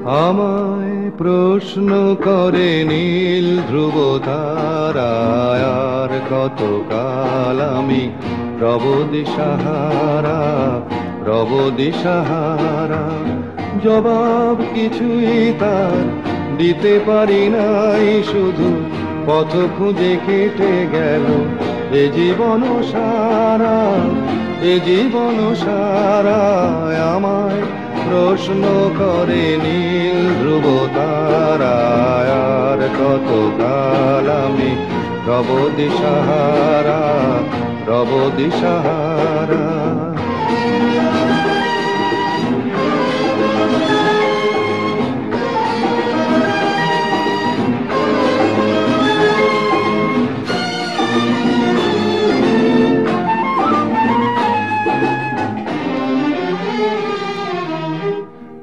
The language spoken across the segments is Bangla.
আমায় প্রশ্ন করে নীল ধ্রুব তারায়, আর কতকাল আমি রব দিশাহারা, রব দিশাহারা। জবাব কিছুই তার দিতে পারি নাই, শুধু পথ খুঁজে কেটে গেল এ জীবন সারা, এ জীবন সারা। আমায় প্রশ্ন করে নীল ধ্রুব তারায়, আর কতকাল আমি রব দিশাহারা, রব দিশাহারা।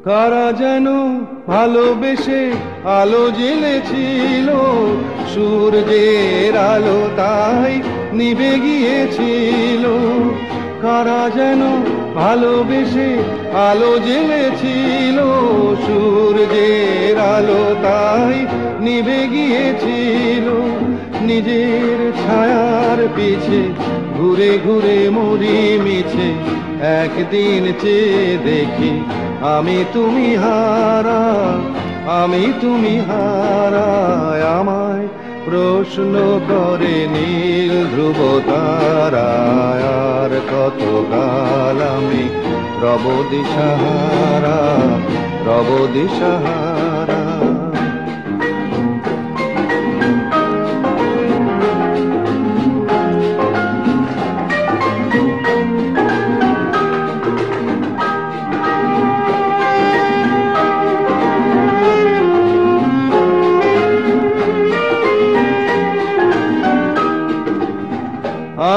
কারা যেন ভালোবেসে আলো জ্বেলেছিল, সূর্যের আলো তাই নিভে গিয়েছিল। কারা যেন ভালোবেসে আলো জ্বেলেছিল, সূর্যের আলো তাই নিভে গিয়েছিল। নিজের ছায়ার পিছে ঘুরে ঘুরে মরি মিছে, একদিন চেয়ে দেখি আমি তুমি হারা, আমি তুমি হারা। আমায় প্রশ্ন করে নীল ধ্রুব তারায়, আর কতকাল আমি রব দিশাহারা, রব দিশাহারা।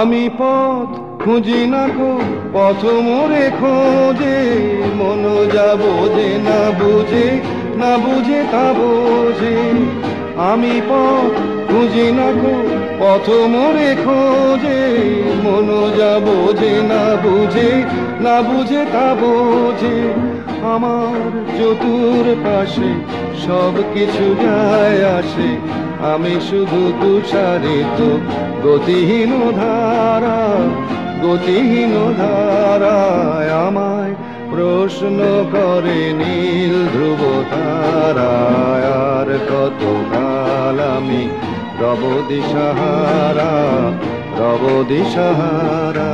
আমি পথ খুঁজি না গো, পথ মোরে খোঁজে, মন যা বোঝে না বুঝে, না বুঝে তা বোঝে। আমি পথ খুঁজি না গো, পথ মোরে খোঁজে, মন যা বোঝে না বুঝে, না বুঝে তা বোঝে। আমার চতুর পাশে সব কিছু যায় আসে, আমি শুধু তুষারিত গতিহীন ধারা, গতিহীন ধারায়। আমায় প্রশ্ন করে নীল ধ্রুব তারায়, আর কতকাল আমি রব দিশাহারা, রব দিশাহারা।